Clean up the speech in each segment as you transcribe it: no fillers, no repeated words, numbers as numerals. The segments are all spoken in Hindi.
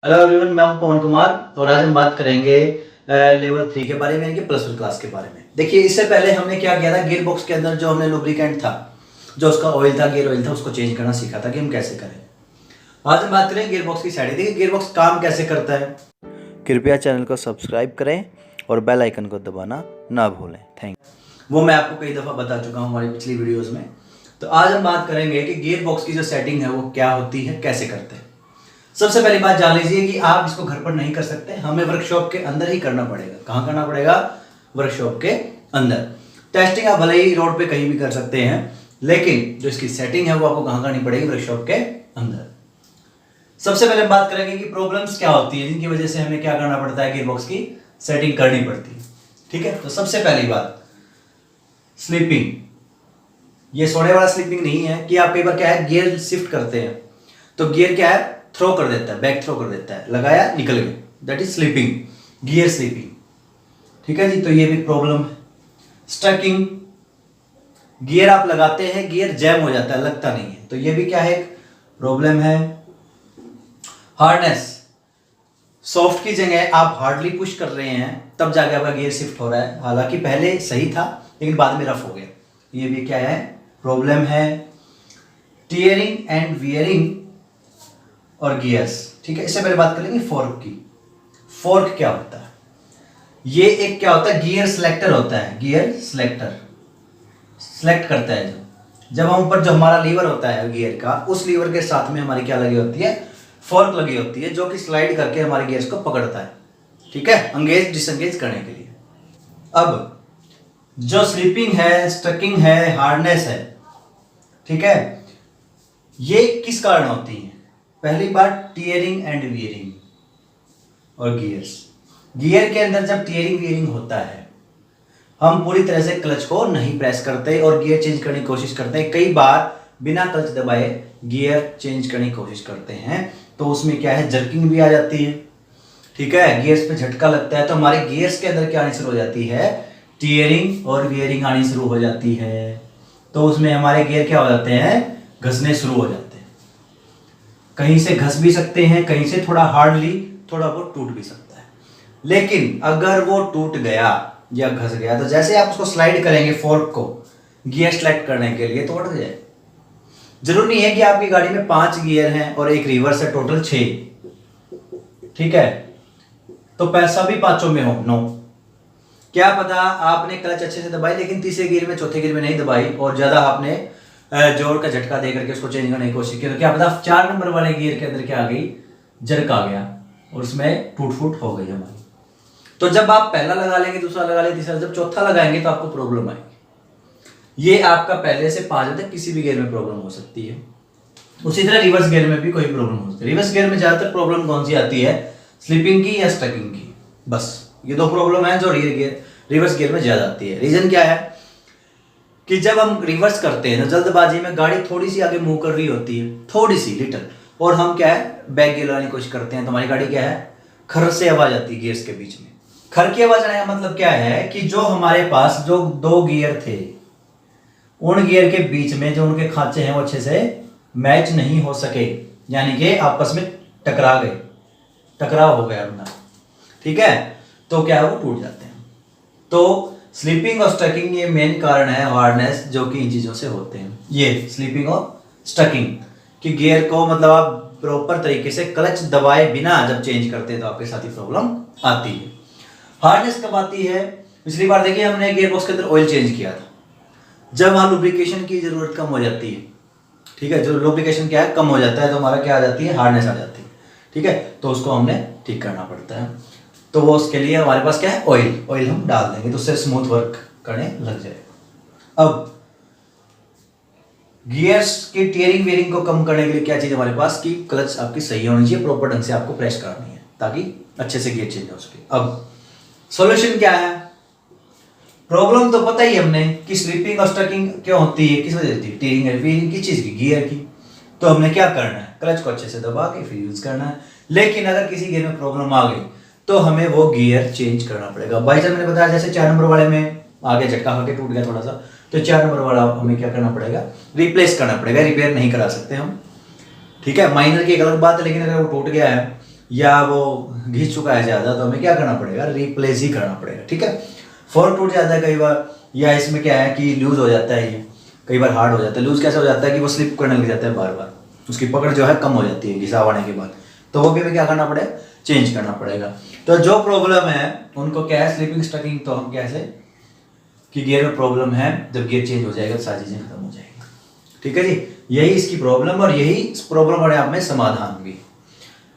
हेलो एवरीवन, मैं हूं पवन कुमार और आज हम बात करेंगे लेवल 3 के बारे में, यानी कि +1 क्लास के बारे में। देखिए, इससे पहले हमने क्या किया था, गियर बॉक्स के अंदर जो हमने लुब्रिकेंट था, जो उसका ऑयल था, गियर ऑयल था, उसको चेंज करना सीखा था कि हम कैसे करें। आज हम बात करें गियर बॉक्स की साइड। देखिए, गियर बॉक्स काम कैसे करता है। कृपया चैनल को सब्सक्राइब करें और बेल आइकन को दबाना ना भूलें। थैंक वो मैं आपको कई दफ़ा बता चुका हूँ हमारी पिछली वीडियोज़ में। तो आज हम बात करेंगे कि गियर बॉक्स की जो सेटिंग है वो क्या होती है, कैसे करते हैं। सबसे पहली बात जान लीजिए कि आप इसको घर पर नहीं कर सकते, हमें वर्कशॉप के अंदर ही करना पड़ेगा। कहाँ करना पड़ेगा? वर्कशॉप के अंदर। टेस्टिंग आप भले ही रोड पे कहीं भी कर सकते हैं, लेकिन जो इसकी सेटिंग है वो आपको कहाँ करनी पड़ेगी? वर्कशॉप के अंदर। सबसे पहले हम बात करेंगे कि प्रॉब्लम्स क्या होती है जिनकी वजह से हमें क्या करना पड़ता है, गियर बॉक्स की सेटिंग करनी पड़ती है। ठीक है, तो सबसे पहली बात स्लीपिंग। ये सोने वाला स्लीपिंग नहीं है कि आप कई बार क्या है, गियर शिफ्ट करते हैं तो गियर क्या है, थ्रो कर देता है, बैक थ्रो कर देता है, लगाया निकल गया, that is sleeping, gear sleeping. ठीक है जी, तो ये भी प्रॉब्लम है। स्टकिंग, गियर आप लगाते हैं, गियर जैम हो जाता है, लगता नहीं है, तो ये भी क्या है, प्रॉब्लम है। हार्डनेस, सॉफ्ट की जगह आप हार्डली पुश कर रहे हैं तब जाके आपका गियर शिफ्ट हो रहा है, हालांकि पहले सही था लेकिन बाद में रफ हो गया, ये भी क्या है, प्रॉब्लम है। टीयरिंग एंड वियरिंग और गियर्स। ठीक है, इससे पहले बात करेंगे फोर्क की। फोर्क क्या होता है? ये एक क्या होता है, गियर सिलेक्टर होता है। गियर सिलेक्टर सिलेक्ट करता है जब हम ऊपर जो हमारा लीवर होता है गियर का, उस लीवर के साथ में हमारी क्या लगी होती है, फोर्क लगी होती है, जो कि स्लाइड करके हमारे गियर्स को पकड़ता है। ठीक है, एंगेज डिसएंगेज करने के लिए। अब जो स्लीपिंग है, स्टकिंग है, हार्डनेस है, ठीक है, ये किस कारण होती है? पहली बात टीयरिंग एंड वियरिंग और गियर्स। गियर के अंदर जब टीयरिंग वियरिंग होता है, हम पूरी तरह से क्लच को नहीं प्रेस करते और गियर चेंज करने की कोशिश करते हैं। कई बार बिना क्लच दबाए गियर चेंज करने की कोशिश करते हैं, तो उसमें क्या है, जर्किंग भी आ जाती है। ठीक है, गियर्स पे झटका लगता है, तो हमारे गियर्स के अंदर क्या आनी शुरू हो जाती है, टीयरिंग और वियरिंग आनी शुरू हो जाती है। तो उसमें हमारे गियर क्या हो जाते हैं, घसने शुरू हो जाते हैं। कहीं से घस भी सकते हैं, कहीं से थोड़ा हार्डली, थोड़ा बहुत टूट भी सकता है। लेकिन अगर वो टूट गया या घस गया, तो जैसे आप उसको स्लाइड करेंगे फोर्क को गियर सेलेक्ट करने के लिए, तो अटक जाए। जरूरी नहीं है कि आपकी गाड़ी में 5 गियर हैं और एक रिवर्स है, टोटल 6। ठीक है, तो पैसा भी 5 में हो, नो। क्या पता आपने क्लच अच्छे से दबाई लेकिन तीसरे गियर में, चौथे गियर में नहीं दबाई और ज्यादा आपने जोर का झटका दे करके उसको चेंज करने की कोशिश की, तो क्या पता 4 नंबर वाले गियर के अंदर क्या आ गई, जर्क आ गया और उसमें टूट फूट हो गई हमारी। तो जब आप पहला लगा लेंगे, दूसरा लगा लेंगे, तीसरा, जब चौथा लगाएंगे तो आपको प्रॉब्लम आएगी। ये आपका पहले से 5 तक किसी भी गियर में प्रॉब्लम हो सकती है। उसी तरह रिवर्स गियर में भी कोई प्रॉब्लम हो सकती है। रिवर्स गियर में ज्यादातर प्रॉब्लम कौन सी आती है, स्लीपिंग की या स्टकिंग की, बस ये 2 प्रॉब्लम है जो रिवर्स गियर में ज्यादा आती है। रीजन क्या है कि जब हम रिवर्स करते हैं ना, जल्दबाजी में गाड़ी थोड़ी सी आगे मूव कर रही होती है, थोड़ी सी लिटिल, और हम क्या है, बैक गियर लगाने की कोशिश करते हैं, तो हमारी गाड़ी क्या है, खर से आवाज आती है गियर्स के बीच में। खर की आवाज आने का मतलब क्या है कि जो हमारे पास जो 2 गियर थे, उन गियर के बीच में जो उनके खांचे हैं वो अच्छे से मैच नहीं हो सके, यानी कि आपस में टकरा गए, टकराव हो गया उनका। ठीक है, तो क्या है, वो टूट जाते हैं। तो स्लीपिंग और स्टकिंग ये मेन कारण है, हार्डनेस, जो कि इन चीजों से होते हैं। ये स्लीपिंग और स्टकिंग कि गियर को मतलब आप प्रॉपर तरीके से क्लच दबाए बिना जब चेंज करते हैं तो आपके साथ ही प्रॉब्लम आती है। हार्डनेस कब आती है? पिछली बार देखिए हमने गियर बॉक्स के अंदर ऑयल चेंज किया था, जब वहां लुब्रिकेशन की जरूरत कम हो जाती है। ठीक है, जो लुब्रिकेशन क्या है, कम हो जाता है, तो हमारा क्या आ जाती है, हार्डनेस आ जाती है। ठीक है, तो उसको हमने ठीक करना पड़ता है। तो वो उसके लिए हमारे पास क्या है, ऑयल हम डाल देंगे तो उससे स्मूथ वर्क करने लग जाएगा। अब गियर्स की टीयरिंग वेयरिंग को कम करने के लिए क्या चीज हमारे पास, कि क्लच आपकी सही होनी चाहिए, प्रॉपर ढंग से आपको प्रेस करनी है ताकि अच्छे से गियर चेंज हो सके। अब सॉल्यूशन क्या है? प्रॉब्लम तो पता ही हमने कि स्लीपिंग और स्टकिंग क्यों होती है, किस वजह से, टीयरिंग एंड वेयरिंग की चीज की, गियर की। तो हमने क्या करना है, क्लच को अच्छे से दबा के फिर यूज करना है। लेकिन अगर किसी गियर में प्रॉब्लम आ गई तो हमें वो गियर चेंज करना पड़ेगा। बाई चांस मैंने बताया जैसे 4 नंबर वाले में आगे झटका खा के टूट गया थोड़ा सा, तो 4 नंबर वाला हमें क्या करना पड़ेगा, रिप्लेस करना पड़ेगा, रिपेयर नहीं करा सकते हम। ठीक है, माइनर की एक अलग बात है, लेकिन अगर वो टूट गया है या वो घिस चुका है ज़्यादा, तो हमें क्या करना पड़ेगा, रिप्लेस ही करना पड़ेगा। ठीक है, फोर्क टूट जाता है कई बार, या इसमें क्या है कि लूज हो जाता है, ये कई बार हार्ड हो जाता है। लूज कैसे हो जाता है कि वो स्लिप करने लग जाता है बार बार, उसकी पकड़ जो है कम हो जाती है घिसाव आने के बाद, तो वो भी हमें क्या करना पड़ेगा, चेंज करना पड़ेगा। तो जो प्रॉब्लम है उनको क्या है, स्लिपिंग स्टकिंग, तो हम कैसे कि गियर में प्रॉब्लम है, जब गियर चेंज हो जाएगा तो सारी चीज़ें खत्म हो जाएंगी। ठीक है जी, यही इसकी प्रॉब्लम और यही प्रॉब्लम वाले आप में समाधान भी।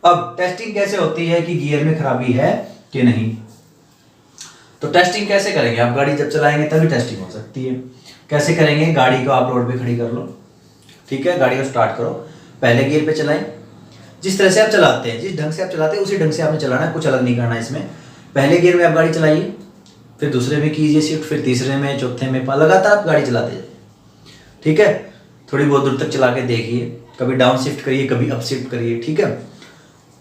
अब टेस्टिंग कैसे होती है कि गियर में खराबी है कि नहीं, तो टेस्टिंग कैसे करेंगे, आप गाड़ी जब चलाएंगे तभी टेस्टिंग हो सकती है। कैसे करेंगे, गाड़ी को आप रोड पे खड़ी कर लो, ठीक है, गाड़ी को स्टार्ट करो, पहले गियर पे चलाएं, जिस तरह से आप चलाते हैं, जिस ढंग से आप चलाते हैं उसी ढंग से आपने चलाना है, कुछ अलग नहीं करना है इसमें। पहले गियर में आप गाड़ी चलाइए, फिर दूसरे में कीजिए शिफ्ट, फिर तीसरे में, चौथे में, लगातार आप गाड़ी चलाते जाइए। ठीक है, थोड़ी बहुत दूर तक चला के देखिए, कभी डाउन शिफ्ट करिए, कभी अप शिफ्ट करिए। ठीक है,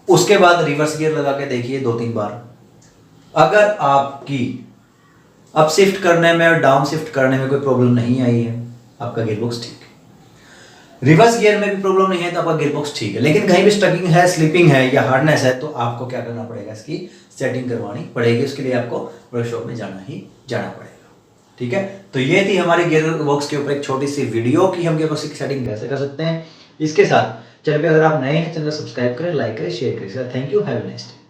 उसके बाद रिवर्स गियर लगा के देखिए 2-3 बार। अगर आपकी अप शिफ्ट करने में और डाउन शिफ्ट करने में कोई प्रॉब्लम नहीं आई है, आपका गियरबॉक्स ठीक है। रिवर्स गियर में भी प्रॉब्लम नहीं है तो आपका गियरबॉक्स ठीक है। लेकिन कहीं भी स्टकिंग है, स्लिपिंग है या हार्डनेस है, तो आपको क्या करना पड़ेगा, इसकी सेटिंग करवानी पड़ेगी। उसके लिए आपको वर्कशॉप में जाना पड़ेगा। ठीक है, तो ये थी हमारे गियरबॉक्स के ऊपर एक छोटी सी वीडियो कि हम गियरबॉक्स की सेटिंग कैसे कर सकते हैं। इसके साथ चैनल पे अगर आप नए हैं, चैनल सब्सक्राइब करें, लाइक करें, शेयर करें। Thank you, have a nice day.